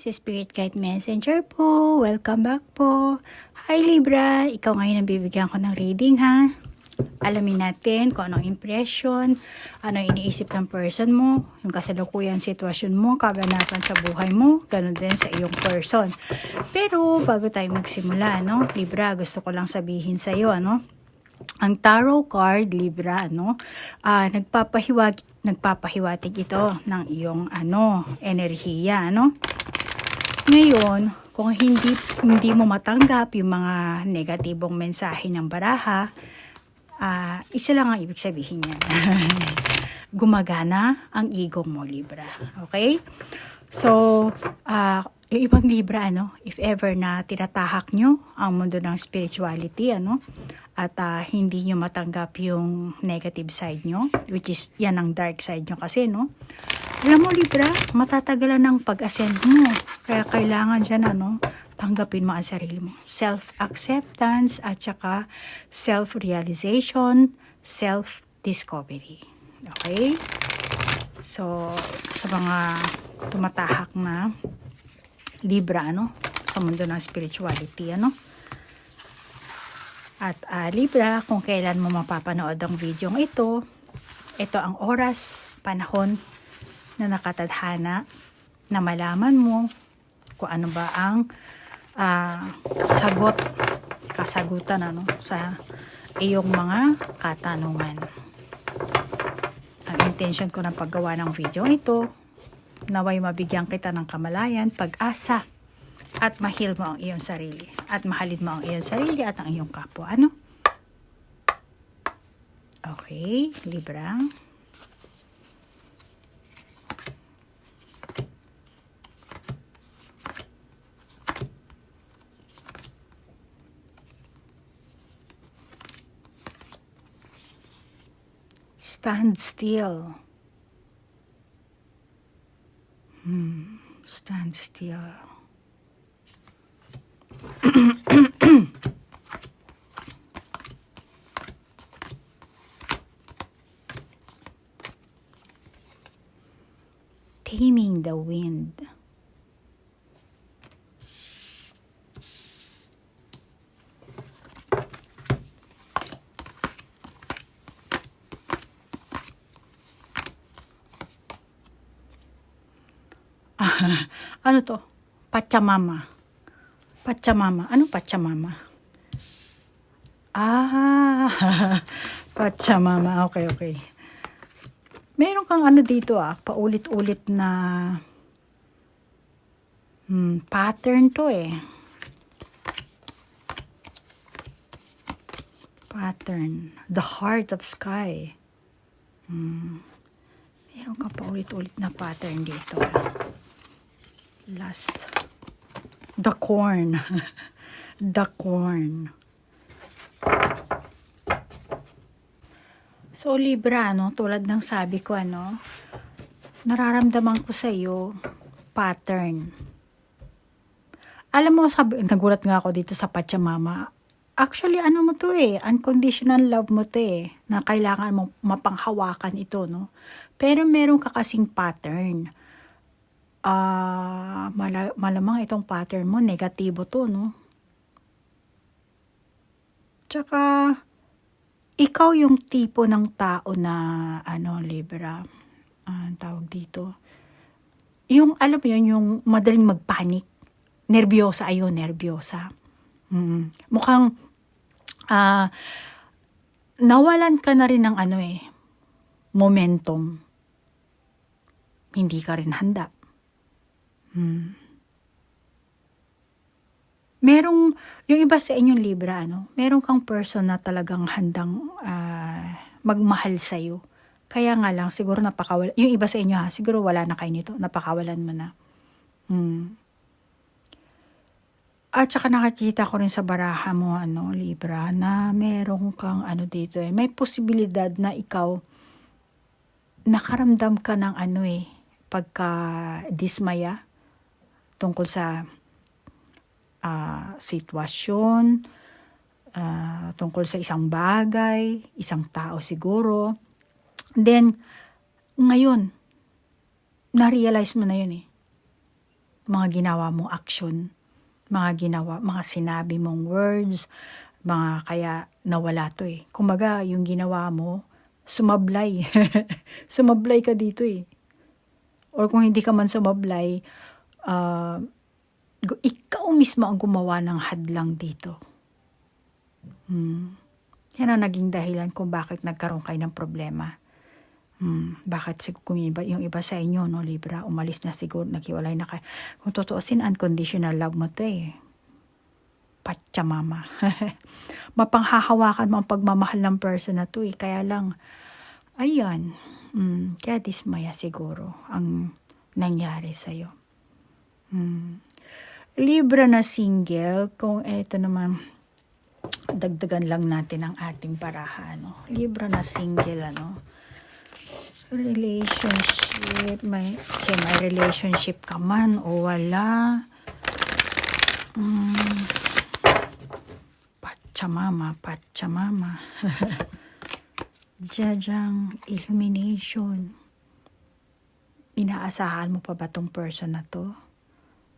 guys, Spirit Guide Messenger po. Welcome back po. Hi Libra, ikaw ngayon ang bibigyan ko ng reading ha. Alamin natin kung anong impression, ano iniisip ng person mo, yung kasalukuyan sitwasyon mo, kaganapan sa buhay mo, ganun din sa iyong person. Pero bago tayo magsimula, no, Libra, gusto ko lang sabihin sa iyo, ano, ang tarot card, Libra, nagpapahiwatig ito ng iyong enerhiya, Ngayon, kung hindi mo matanggap yung mga negatibong mensahe ng baraha, isa lang ang ibig sabihin niyan. Gumagana ang ego mo, Libra. Okay? So, yung ibang Libra, if ever na tinatahak nyo ang mundo ng spirituality, at hindi nyo matanggap yung negative side nyo, which is yan ang dark side nyo kasi, Alam mo, Libra, matatagalan ng pag-ascend mo. Kaya kailangan dyan, tanggapin mo ang sarili mo. Self-acceptance at saka self-realization, self-discovery. Okay? So, sa mga tumatahak na Libra, sa mundo ng spirituality, At Libra, kung kailan mo mapapanood ang video ito ang oras, panahon na nakatadhana na malaman mo kung ano ba ang kasagutan sa iyong mga katanungan. Ang intention ko ng paggawa ng video ito, naway mabigyan kita ng kamalayan, pag-asa, at mahil mo ang iyong sarili. At mahalin mo ang iyong sarili at ang iyong kapwa. Okay, Libra. Stand still. Stand still. Taming the wind. Ano to? Pachamama. Pachamama. Ano Pachamama? Pachamama. Okay. Meron kang dito paulit-ulit na pattern to Pattern. The heart of sky. Meron kang paulit-ulit na pattern dito. Last. The corn. The corn. So, Libra, tulad ng sabi ko, nararamdaman ko sa iyo, pattern. Alam mo, nagulat nga ako dito sa Pachamama. Actually, mo to unconditional love mo to na kailangan mo mapanghawakan ito, Pero meron ka kasing pattern. Malamang itong pattern mo, negatibo to, Tsaka, ikaw yung tipo ng tao na, Libra, tawag dito. Yung, alam mo yun, yung madaling magpanik. Nervyosa. Mukhang, nawalan ka na rin ng momentum. Hindi ka rin handa. Merong, yung iba sa inyong Libra, meron kang person na talagang handang magmahal sa'yo. Kaya nga lang, siguro napakawalan, yung iba sa inyo siguro wala na kayo nito, napakawalan mo na. At saka nakikita ko rin sa baraha mo, Libra, na meron kang dito may posibilidad na ikaw nakaramdam ka ng pagka-dismaya tungkol sa sitwasyon, tungkol sa isang bagay, isang tao siguro. Then, ngayon, na-realize mo na yun mga ginawa mong action, mga sinabi mong words, mga kaya nawala to eh. Kumbaga, yung ginawa mo, sumablay. Sumablay ka dito eh. Or kung hindi ka man sumablay, ikaw mismo ang gumawa ng hadlang dito. Yan ang naging dahilan kung bakit nagkaroon kayo ng problema. Bakit kung yung iba sa inyo, no, Libra, umalis na siguro, naghiwalay na kayo. Kung totoosin, unconditional love mo to eh. Pachamama. Mapanghahawakan mo ang pagmamahal ng person na to eh. Kaya lang, ayan, kaya dismaya siguro ang nangyari sa'yo. Libra na single, kung eto naman, dagdagan lang natin ang ating baraha, no? Libra na single, relationship, may relationship ka man o wala. Pachamama. Jajang illumination. Inaasahan mo pa ba tong person na to?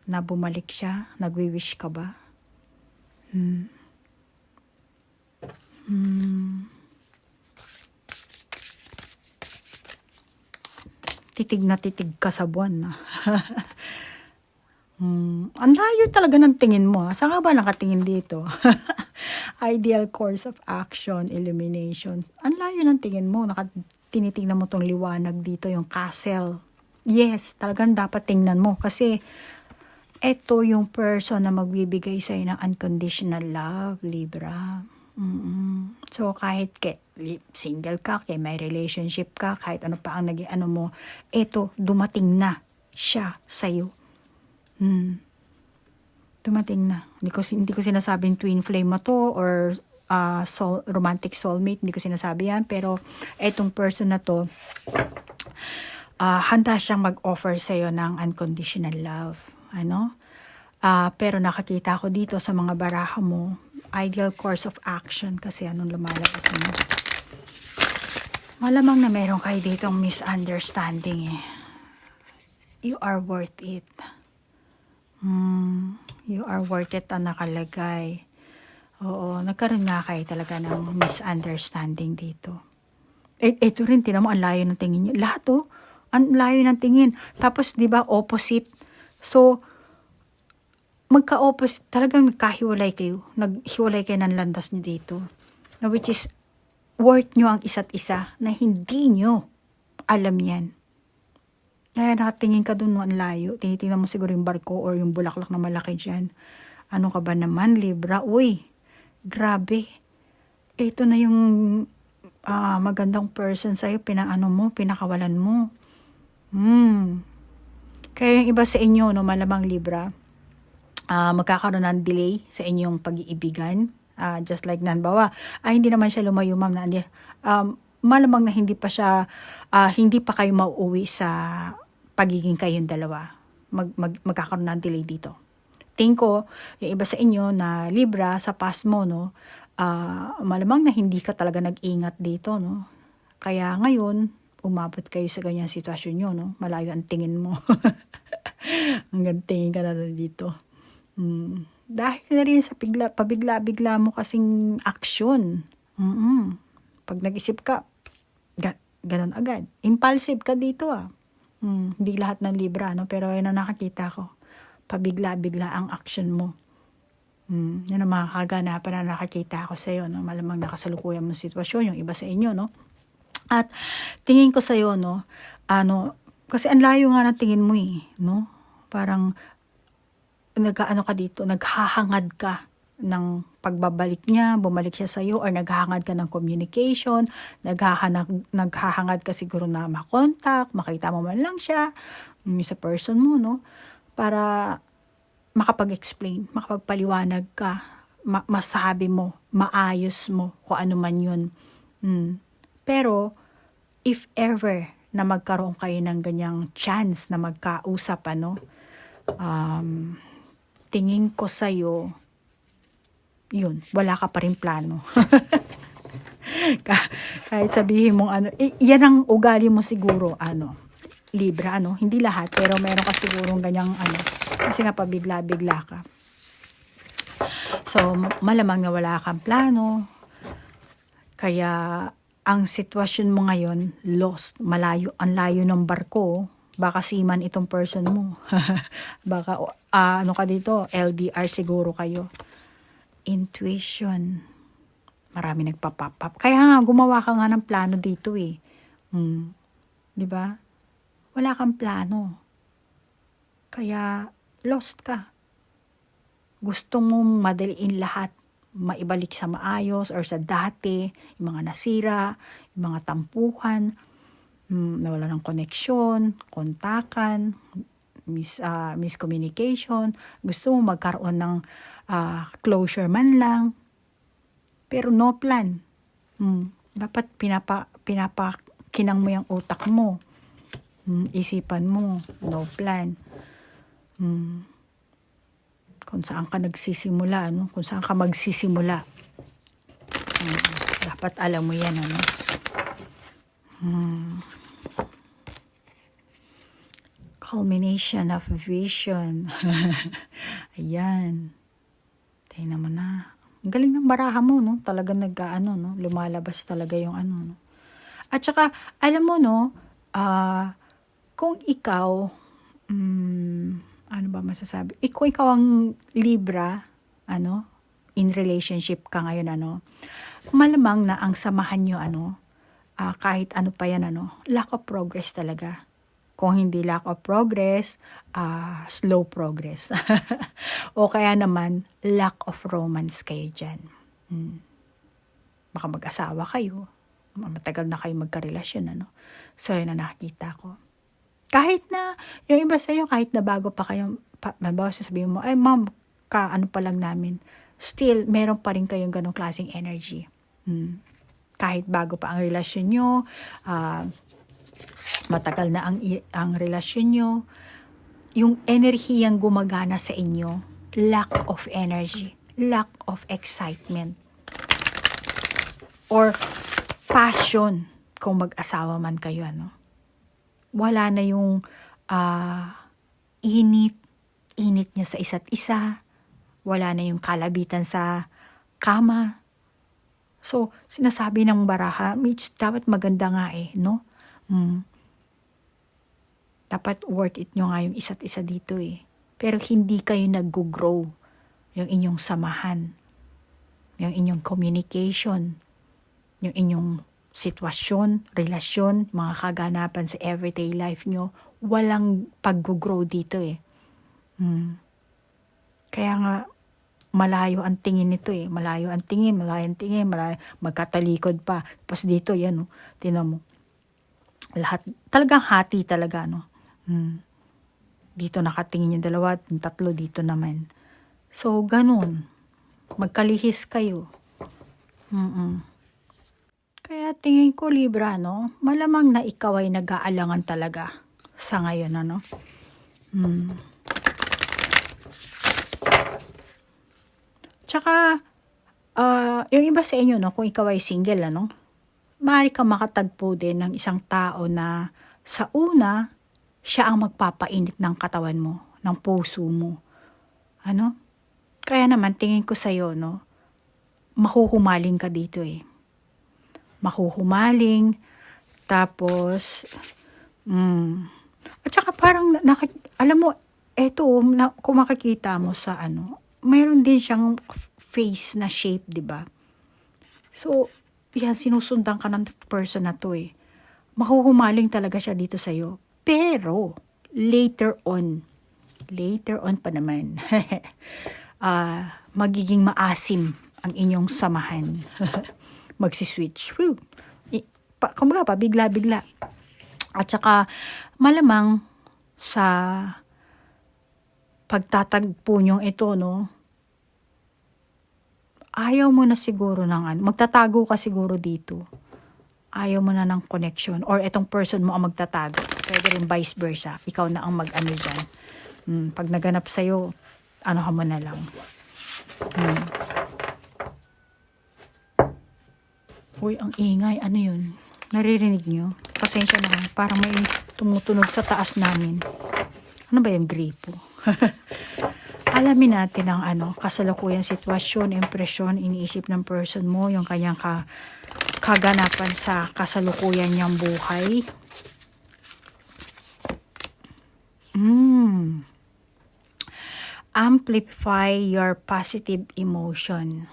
Na bumalik siya? Nagwi-wish ka ba? Titig na titig ka sa buwan na. Ang layo talaga ng tingin mo. Saan ka ba nakatingin dito? Ideal course of action, illumination. Ang layo ng tingin mo. Tinitingnan mo tong liwanag dito, yung castle. Yes, talagang dapat tingnan mo. Kasi eto yung person na magbibigay sa'yo ng unconditional love, Libra. So kahit single ka, may relationship ka, kahit ano pa ang naging mo, eto, dumating na siya sa'yo. Dumating na. Hindi ko sinasabing twin flame mo to or romantic soulmate, hindi ko sinasabi yan, pero etong person na to, handa siyang mag-offer sa'yo ng unconditional love. Pero nakakita ko dito sa mga baraha mo, ideal course of action, kasi anong lumalabas mo. Malamang na meron kayo ditong misunderstanding eh. You are worth it. You are worth it ang nakalagay. Oo, nagkaroon nga kayo talaga ng misunderstanding dito. Ito rin, tinan mo, ang layo ng tingin niyo. Lahat ang layo ng tingin. Tapos, di ba, opposite. So, magka-opposite, talagang nagkahiwalay kayo. Naghiwalay kayo ng landas niyo dito. Na which is, worth nyo ang isa't isa na hindi nyo alam yan. Kaya nakatingin ka dun ang layo. Tinitingnan mo siguro yung barko or yung bulaklak na malaki dyan. Ano ka ba naman, Libra? Uy, grabe. Ito na yung magandang person sa'yo. Pinakawalan mo. Kaya yung iba sa inyo, no, malamang Libra, magkakaroon ng delay sa inyong pag-iibigan. Just like nanbawa, hindi naman siya lumayo, ma'am. Malamang na hindi pa kayo mauuwi sa pagiging kayong dalawa. Magkakaroon ng delay dito. Tingin ko, yung iba sa inyo na Libra, sa past mo, no, malamang na hindi ka talaga nag-ingat dito, no. Kaya ngayon, umabot kayo sa ganyang sitwasyon nyo, no. Malayo ang tingin mo. Hanggang tingin ka na dito. Dahil na rin sa pabigla-bigla mo kasing aksyon. Pag nag-isip ka, ganun agad. Impulsive ka dito Hindi lahat ng Libra, no? Pero yun ang nakakita ko. Pabigla-bigla ang action mo. Yan ang mga kaganapan na nakakita ko sa'yo, no? Malamang nakasalukuyan mo sitwasyon, yung iba sa inyo, no? At tingin ko sa'yo, no? Kasi ang layo nga ng tingin mo no? Parang, ka dito, naghahangad ka ng pagbabalik niya, bumalik siya sa'yo, or naghahangad ka ng communication, naghahangad ka siguro na makontak, makita mo man lang siya, sa person mo, no? Para makapag-explain, makapagpaliwanag ka, masabi mo, maayos mo, kung ano man yun. Pero, if ever na magkaroon kayo ng ganyang chance na magkausap, tingin ko sa'yo, yun, wala ka pa rin plano. Kahit sabihin mong yan ang ugali mo siguro, Libra, hindi lahat, pero meron ka sigurong ganyang Kasi nga pabigla-bigla ka. So, malamang na wala kang plano. Kaya, ang sitwasyon mo ngayon, lost. Malayo, ang layo ng barko. Baka seaman itong person mo. Baka, ano ka dito, LDR siguro kayo. Intuition. Marami nagpa-pop up. Kaya nga, gumawa ka nga ng plano dito eh. Di ba? Wala kang plano. Kaya, lost ka. Gusto mong madaliin lahat. Maibalik sa maayos or sa dati. Yung mga nasira, yung mga tampuhan, nawala ng koneksyon, kontakan, miscommunication. Gusto mo magkaroon ng closure man lang. Pero no plan. Dapat pinapakinang mo yung utak mo. Isipan mo. No plan. Kung saan ka nagsisimula, ano? Kung saan ka magsisimula. Dapat alam mo yan, ano? Culmination of vision. Ayan. Tingnan mo na. Ang galing ng baraha mo, no? Talagang no? Lumalabas talaga yung ano, no? At saka, alam mo, no? Kung ikaw, ano ba masasabi? Kung ikaw ang Libra, ano? In relationship ka ngayon, ano? Malamang na ang samahan nyo, ano? Kahit ano pa yan, ano? Lack of progress talaga. Kung hindi lack of progress, slow progress. O kaya naman, lack of romance kayo dyan. Baka mag-asawa kayo. Matagal na kayo magkarelasyon, ano? So, yun na nakikita ko. Kahit na, yung iba sa'yo, kahit na bago pa kayo, mabawa sasabihin mo, ay ma'am, ano pa lang namin. Still, meron pa rin kayong ganong klaseng energy. Kahit bago pa ang relasyon nyo, matagal na ang relasyon nyo, yung enerhiyang gumagana sa inyo, lack of energy, lack of excitement, or passion kung mag-asawa man kayo, ano? Wala na yung init nyo sa isa't isa, wala na yung kalabitan sa kama. So, sinasabi ng baraha, Mitch, dapat maganda nga eh, no? Dapat worth it nyo nga yung isa't isa dito eh. Pero hindi kayo nag-grow yung inyong samahan, yung inyong communication, yung inyong sitwasyon, relasyon, mga kaganapan sa everyday life nyo, walang pag-grow dito eh. Kaya nga, malayo ang tingin nito eh. Malayo ang tingin, magkatalikod pa. Tapos dito, yan, no? Tinan mo. Lahat, talagang hati talaga, no? Dito nakatingin yung dalawa, yung tatlo dito naman. So, ganun. Magkalihis kayo. Kaya tingin ko, Libra, no? Malamang na ikaw ay nag-aalangan talaga sa ngayon, ano? Tsaka, yung iba sa inyo, no? Kung ikaw ay single, ano? Maaari kang makatagpo din ng isang tao na sa una, siya ang magpapainit ng katawan mo, ng puso mo. Ano? Kaya naman, tingin ko sa'yo, no? Mahuhumaling ka dito eh. Mahuhumaling, tapos, at saka parang, alam mo, eto, kung makikita mo sa ano, mayroon din siyang face na shape, di ba? So, yan, sinusundan ka ng person na to eh. Mahuhumaling talaga siya dito sa'yo. Pero, later on pa naman, magiging maasim ang inyong samahan. Magsiswitch. Kumbaga pa, bigla-bigla. At saka, malamang sa pagtatagpo nyo ito, no? Ayaw mo na siguro magtatago ka siguro dito. Ayaw mo na ng connection. Or itong person mo ang magtatago. Pwede rin vice versa. Ikaw na ang mag-ano dyan. Pag naganap sa'yo, ano ka mo na lang. Uy, ang ingay. Ano yun? Naririnig nyo? Pasensya na. Parang may tumutunog sa taas namin. Ano ba yung gripo? Alamin natin ang kasalukuyang sitwasyon, impresyon, iniisip ng person mo, yung kanyang kaganapan sa kasalukuyan niyang buhay. Amplify your positive emotion.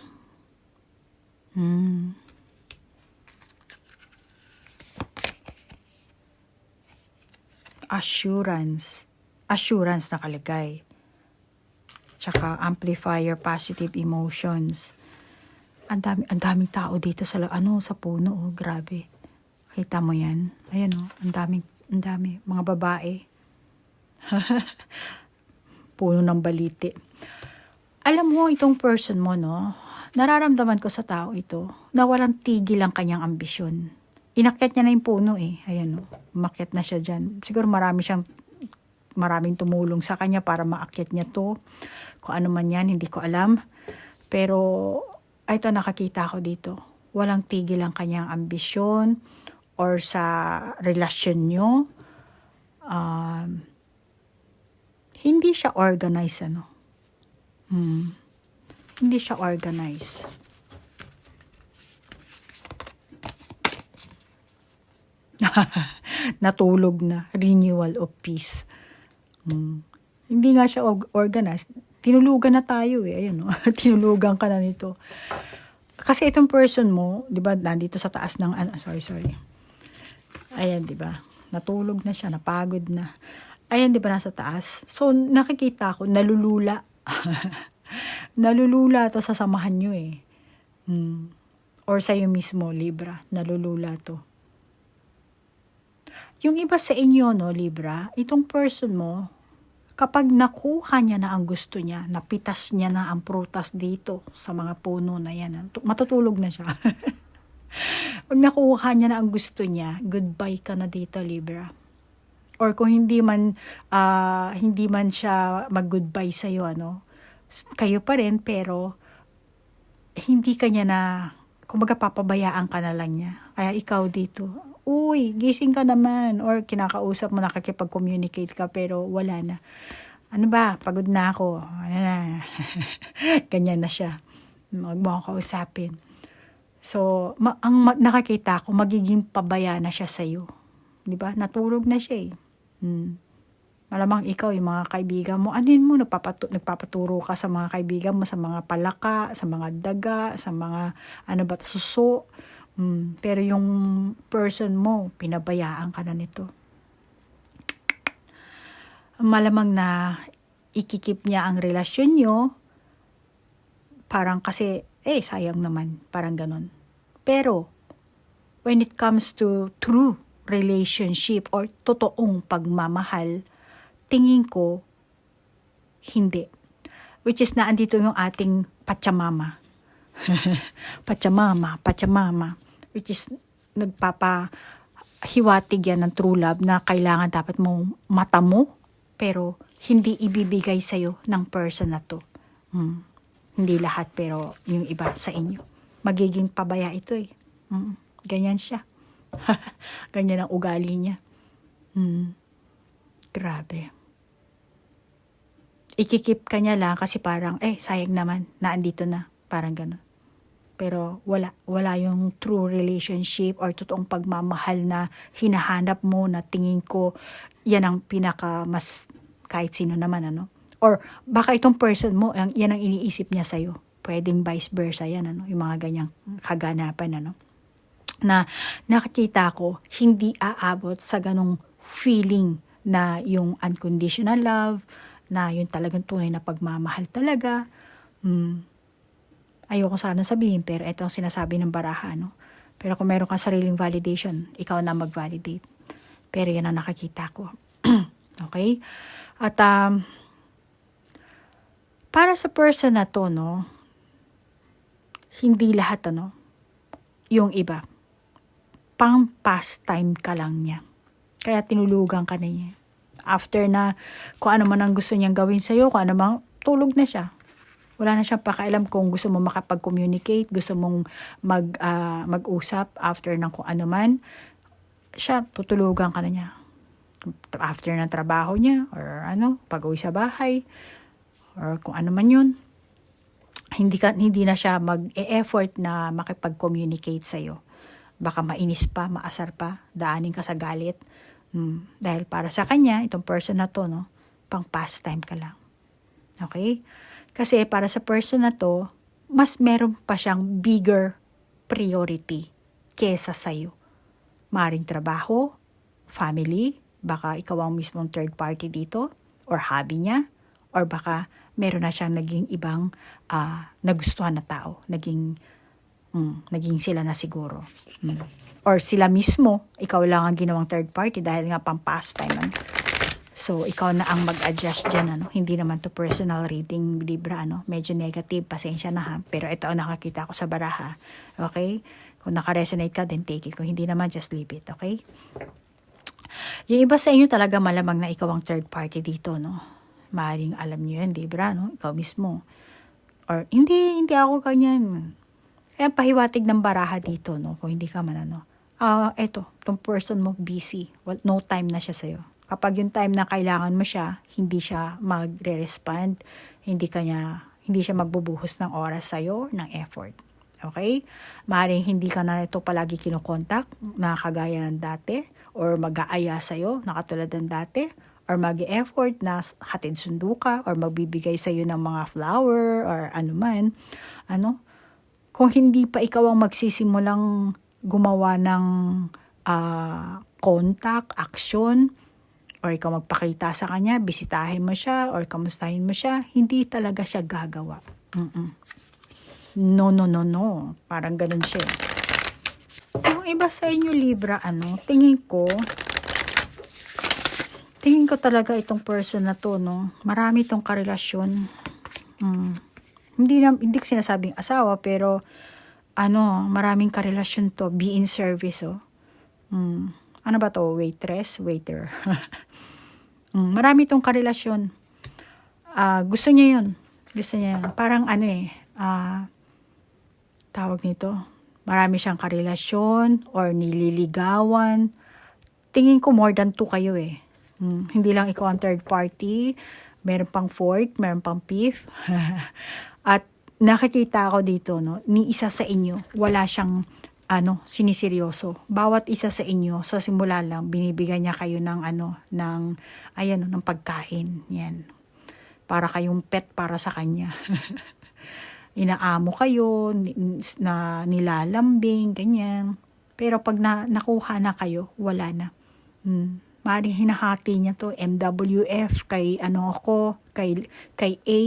Assurance nakalagay. Tsaka amplify your positive emotions. Ang daming tao dito sa sa puno, oh, grabe. Kita mo 'yan? Ayan oh, ang dami mga babae. Puno ng baliti. Alam mo itong person mo, no? Nararamdaman ko sa tao ito na walang tigil ang kanyang ambisyon. Inakyat niya na yung puno eh. Ayan oh, umakyat na siya diyan. Siguro maraming tumulong sa kanya para maakyat niya to. Kung ano man yan, hindi ko alam. Pero, ito nakakita ko dito. Walang tigil ang kanyang ambisyon or sa relasyon nyo. Hindi siya organized, Hindi siya organized. Natulog na. Renewal of peace. Hindi nga siya organized. Tinulugan na tayo eh. Ayun, no? Tinulugan ka na nito. Kasi itong person mo, di ba, nandito sa taas ng, sorry. Ayan, di ba? Natulog na siya, napagod na. Ayan, di ba, nasa taas. So, nakikita ko, nalulula. Nalulula to sa samahan nyo eh. Or sa'yo mismo, Libra, nalulula to. Yung iba sa inyo, no, Libra, itong person mo, kapag nakuha niya na ang gusto niya, napitas niya na ang prutas dito sa mga puno na yan, matutulog na siya. Pag nakuha niya na ang gusto niya, goodbye ka na dito, Libra. Or kung hindi man siya mag-goodbye sa'yo, kayo pa rin, pero hindi ka niya na, kumbaga papabayaan ka na lang niya. Kaya ikaw dito, uy, gising ka naman. Or kinakausap mo, nakakipag-communicate ka, pero wala na. Ano ba? Pagod na ako. Ano na? Ganyan na siya. Huwag mo ako kausapin. So, nakakita ko, magiging pabaya na siya sa'yo. Diba? Natulog na siya eh. Malamang ikaw, yung mga kaibigan mo, anin mo, nagpapaturo ka sa mga kaibigan mo, sa mga palaka, sa mga daga, sa mga, suso. Pero yung person mo, pinabayaan ka na nito. Malamang na ikikip niya ang relasyon nyo, parang kasi, sayang naman, parang ganun. Pero, when it comes to true relationship or totoong pagmamahal, tingin ko, hindi. Which is na andito yung ating Pachamama. Pachamama. Which is nagpapahiwatig yan ng true love na kailangan dapat mong mata mo, pero hindi ibibigay sa'yo ng person na to. Hindi lahat, pero yung iba sa inyo. Magiging pabaya ito eh. Ganyan siya. Ganyan ang ugali niya. Grabe. Ikikip ka niya lang kasi parang, sayang naman, naandito na. Parang gano'n. Pero wala yung true relationship or totoong pagmamahal na hinahanap mo na tingin ko, yan ang pinaka mas kahit sino naman, Or baka itong person mo, yan ang iniisip niya sa'yo. Pwedeng vice versa yan, yung mga ganyang kaganapan, na nakikita ko, hindi aabot sa ganong feeling na yung unconditional love, na yung talagang tunay na pagmamahal talaga. Ayoko sana sabihin, pero ito ang sinasabi ng baraha, Pero kung meron kang sariling validation, ikaw na mag-validate. Pero yan ang nakakita ko. Okay? At, para sa person na to, hindi lahat, yung iba, pang pastime ka lang niya. Kaya tinulugan ka na niya. After na, kung ano man ang gusto niyang gawin sa'yo, kung ano man, tulog na siya. Wala na siyang pakialam kung gusto mo makapag-communicate, gusto mong mag-usap after ng kung ano man. Siya, tutulugan ka na niya. after ng trabaho niya, or pag-uwi sa bahay, or kung ano man yun, hindi na siya mag-e-effort na makipag-communicate sa'yo. Baka mainis pa, maasar pa, daanin ka sa galit. Dahil para sa kanya, itong person na to, pang pastime ka lang. Okay? Kasi para sa person na to, mas meron pa siyang bigger priority kesa sa'yo. Maring trabaho, family, baka ikaw ang mismong third party dito, or hobby niya, or baka meron na siyang naging ibang nagustuhan na tao, naging sila na siguro. Or sila mismo, ikaw lang ang ginawang third party dahil nga pang pastime. So, ikaw na ang mag-adjust dyan. Hindi naman to personal reading, Libra. Medyo negative, pasensya na ha. Pero ito ang nakakita ko sa baraha. Okay? Kung naka-resonate ka, then take it. Kung hindi naman, just leave it. Okay? Yung iba sa inyo talaga malamang na ikaw ang third party dito, Maaaring alam nyo yan, Libra, Ikaw mismo. Or, hindi ako ganyan. Kaya pahiwatig ng baraha dito, Kung hindi ka man, itong person mo busy. Well, no time na siya sa'yo. Kapag yung time na kailangan mo siya, hindi siya magre-respond, hindi siya magbubuhos ng oras sa'yo, ng effort. Okay? Maaaring hindi ka na ito palagi kinokontak, na kagaya ng dati, or mag-aaya sa'yo, na katulad ng dati, or mag-effort na hatid sundo ka, or magbibigay sa'yo ng mga flower, or anuman. Kung hindi pa ikaw ang magsisimulang gumawa ng contact, action, or ikaw magpakita sa kanya, bisitahin mo siya, or kamustahin mo siya, hindi talaga siya gagawa. No. Parang ganun siya. Yung iba sa inyo, Libra, tingin ko talaga itong person na to, marami itong karelasyon. Hindi ko sinasabing asawa, pero maraming karelasyon to, be in service, Ano ba to? Waitress? Waiter. Marami itong karelasyon. Gusto niya yun. Parang tawag nito, marami siyang karelasyon or nililigawan. Tingin ko more than 2 kayo Hindi lang ikaw ang third party. Meron pang fourth, meron pang fifth. At nakikita ko dito, ni isa sa inyo, wala siyang siniseryoso. Bawat isa sa inyo, sa simula lang, binibigyan niya kayo ng ng pagkain. Yan. Para kayong pet para sa kanya. Inaamo kayo, na nilalambing, ganyan. Pero pag nakuha na kayo, wala na. Maaaring hinahati niya to, MWF, kay kay A.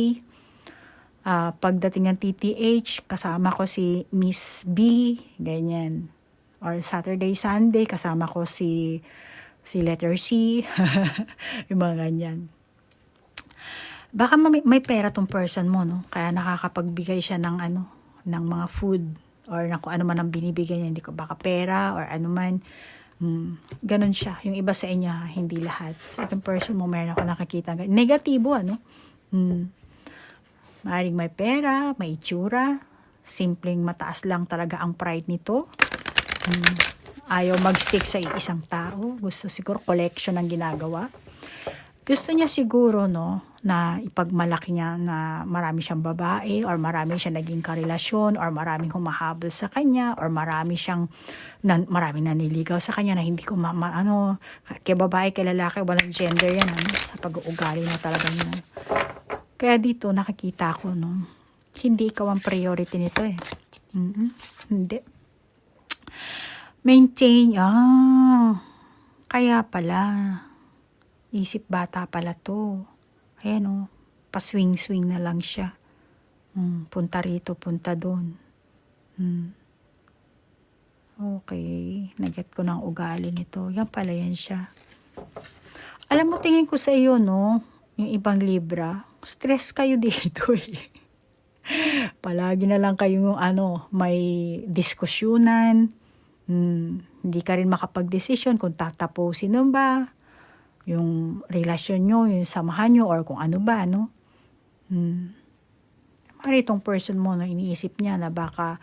Pagdating ng TTH, kasama ko si Miss B, ganyan. Or Saturday, Sunday, kasama ko si letter C, yung mga ganyan. Baka may pera tong person mo, Kaya nakakapagbigay siya ng ng mga food, or kung ano man ang binibigay niya, hindi ko baka pera, or ano man. Ganon siya. Yung iba sa inyo, hindi lahat. So, itong person mo, meron ako nakakita. Negatibo, Maaaring may pera, may itsura, simpleng mataas lang talaga ang pride nito. Ayaw mag-stick sa isang tao. Gusto siguro collection ang ginagawa. Gusto niya siguro, na ipagmalaki niya na marami siyang babae, or marami siyang naging karelasyon, or maraming humahabol sa kanya, or marami naniligaw sa kanya na hindi ko kay babae, kay lalaki, walang gender yan, sa pag-uugali na talaga yun. Kaya dito nakikita ko, hindi ikaw ang priority nito Hindi. Maintain, kaya pala, isip bata pala to. Ayan paswing-swing na lang siya. Punta rito, punta doon. Okay, naget ko ng ugali nito. Yan pala yan siya. Alam mo, tingin ko sa iyo, yung ibang Libra, stress kayo dito Palagi na lang kayong may diskusyunan. Hindi ka rin makapag-desisyon kung tatapusin mo ba yung relasyon nyo, yung samahan nyo, or kung ano ba, Mari itong person mo, iniisip niya na baka,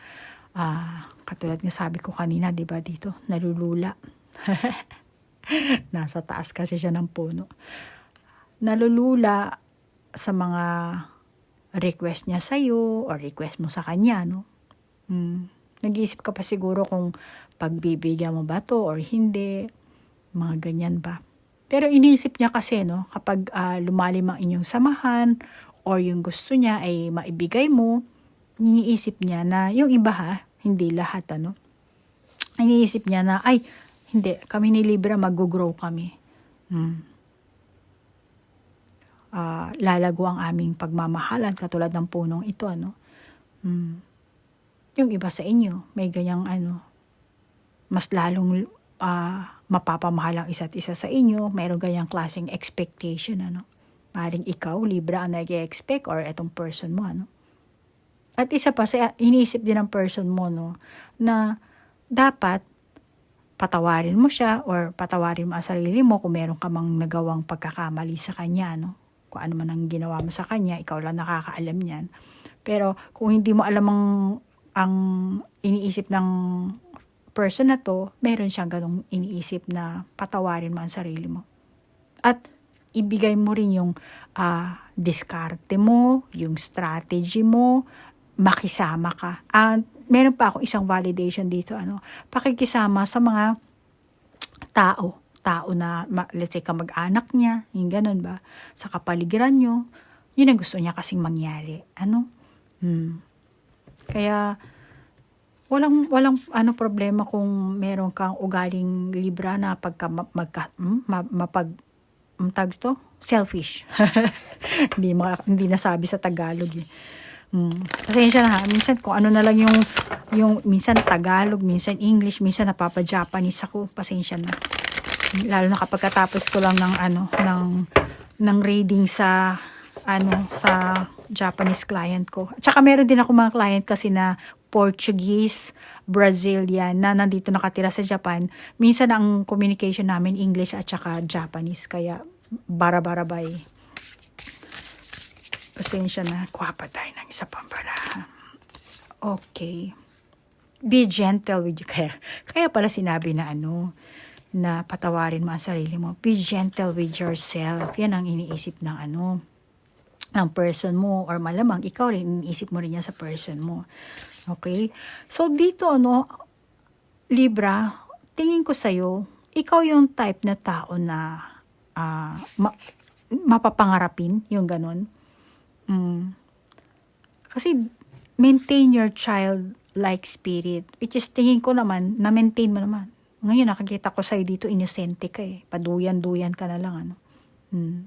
katulad ng sabi ko kanina, diba dito, nalulula. Nasa taas kasi siya ng puno. Nalulula sa mga request niya sa'yo or request mo sa kanya, no? Nag-iisip ka pa siguro kung pagbibigyan mo ba to or hindi, mga ganyan ba. Pero iniisip niya kasi, no, kapag lumalim ang inyong samahan or yung gusto niya ay maibigay mo, iniisip niya na yung iba hindi lahat, ano. Iniisip niya na, ay, hindi, kami ni Libra mag-grow kami. Lalago ang aming pagmamahalan katulad ng punong ito, ano. Yung iba sa inyo, may ganyang mas lalong mapapamahal ang isa't isa sa inyo, mayroong ganyang klaseng expectation, ano. Maring ikaw, Libra, ang nag-expect or etong person mo, ano. At isa pa, iniisip din ng person mo, no, na dapat patawarin mo siya or patawarin mo ang sarili mo kung meron ka mang nagawang pagkakamali sa kanya, no. Kung ano man ang ginawa mo sa kanya, ikaw lang nakakaalam niyan. Pero kung hindi mo alam ang iniisip ng person na to, meron siyang ganong iniisip na patawarin mo ang sarili mo. At ibigay mo rin yung diskarte mo, yung strategy mo, makisama ka. Meron pa akong isang validation dito, pakikisama sa mga tao na, let's say, kamag-anak niya, yung ganun ba, sa kapaligiran nyo, yun ang gusto niya kasing mangyari, Kaya, walang problema kung meron kang ugaling Libra na pagka selfish. hindi nasabi sa Tagalog eh. Pasensya na minsan kung ano na lang yung minsan Tagalog, minsan English, minsan napapa-Japanese ako, pasensya na. Lalo na kapag katapos ko lang ng reading sa Japanese client ko. Tsaka meron din ako mga client kasi na Portuguese, Brazilian na nandito nakatira sa Japan. Minsan ang communication namin English at tsaka Japanese, kaya bara-barabay. Pasensya na, kuha pa tayo ng isa pang baraha. Okay. Be gentle with you. Kaya pala sinabi na na patawarin mo ang sarili mo. Be gentle with yourself. Yan ang iniisip ng ng person mo, or malamang ikaw rin, iniisip mo rin yan sa person mo. Okay? So, dito, Libra, tingin ko sa'yo, ikaw yung type na tao na mapapangarapin, yung ganun. Kasi, maintain your childlike spirit, which is, tingin ko naman, na-maintain mo naman. Ngayon, nakikita ko sa'yo dito, inosente ka eh. Paduyan-duyan ka na lang,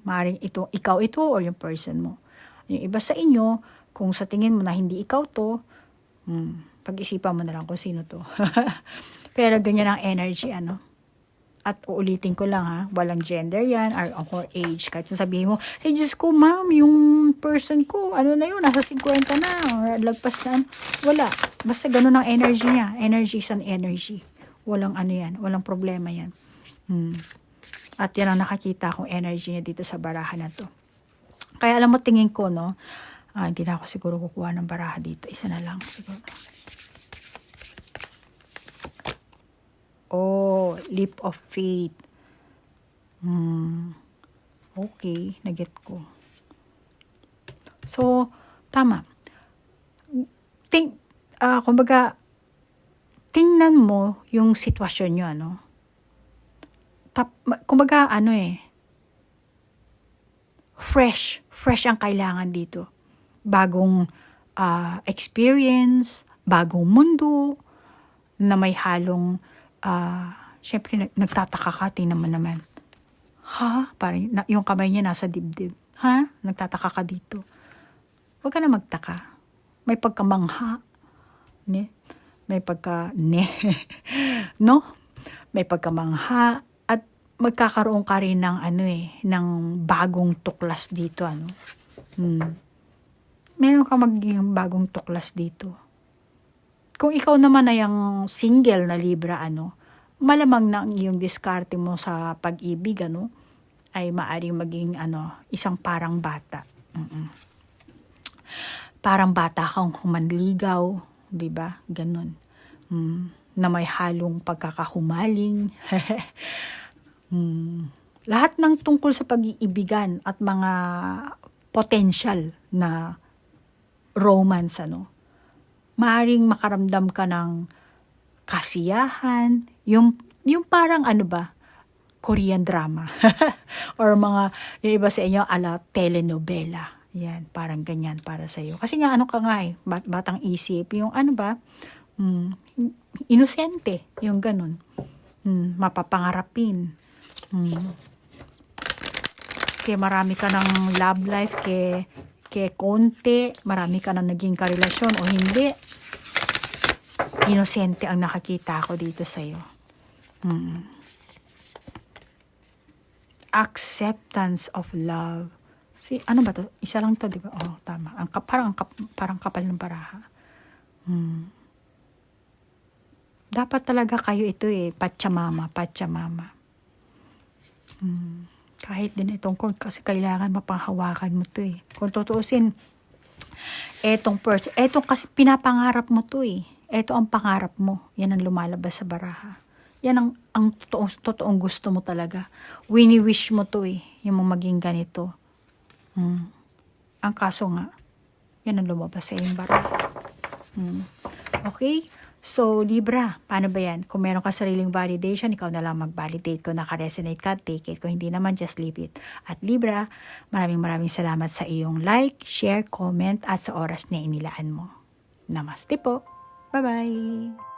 Maaaring ikaw ito, or yung person mo. Yung iba sa inyo, kung sa tingin mo na hindi ikaw to, pag-isipan mo na lang kung sino to. Pero ganyan ang energy, At uulitin ko lang walang gender yan, or age. Kahit sabihin mo, hey, Diyos ko, ma'am, yung person ko, na yun, nasa 50 na, or lagpas na, wala. Basta ganun ang energy niya. Energy is an energy. Walang yan, walang problema yan. At yan ang nakakita kong energy niya dito sa baraha na to. Kaya alam mo, tingin ko, hindi na ako siguro kukuha ng baraha dito. Isa na lang siguro. Oh, leap of faith. Okay, naget ko. So, tama. Kumbaga, tingnan mo yung sitwasyon nyo, kumbaga, fresh ang kailangan dito. Bagong experience, bagong mundo, na may halong, syempre, nagtataka ka, tingnan mo naman. Parang, yung kamay niya nasa dibdib. Nagtataka ka dito. Huwag ka na magtaka. May pagkamangha. May no? May pagkamangha. At magkakaroon ka rin ng ng bagong tuklas dito, Meron ka magiging bagong tuklas dito. Kung ikaw naman ay ang single na Libra, malamang na ang iyong diskarte mo sa pag-ibig, ay maaring maging, isang parang bata. Parang bata kang humanligaw, di ba? Ganun. Na may halong pagkakahumaling. Lahat ng tungkol sa pag-iibigan at mga potential na romance, maaring makaramdam ka ng kasiyahan, yung parang Korean drama. Or yung iba sa inyo, ala telenovela. Yan, parang ganyan para sa'yo. Kasi nga, ka nga batang isip, yung inosente, yung ganun. Mapapangarapin. Kaya marami ka ng love life, kaya konti, marami ka ng naging karelasyon o hindi. Inosente ang nakakita ko dito sa'yo. Acceptance of love. Ano ba to? Isa lang to, di ba? Oh, tama. Parang kapal ng baraha. Dapat talaga kayo ito Pachamama. Kahit din itong kasi kailangan mapanghawakan mo to Kung tutuusin, etong kasi pinapangarap mo to Eto ang pangarap mo. Yan ang lumalabas sa baraha. Yan ang totoong gusto mo talaga. Wini-wish mo to yung maging ganito. Ang kaso nga, yan ang lumabas sa iyong baraha. Okay? So, Libra, paano ba yan? Kung meron ka sariling validation, ikaw na lang mag-validate. Kung naka-resonate ka, take it. Kung hindi naman, just leave it. At Libra, maraming salamat sa iyong like, share, comment, at sa oras na inilaan mo. Namaste po. Bye-bye!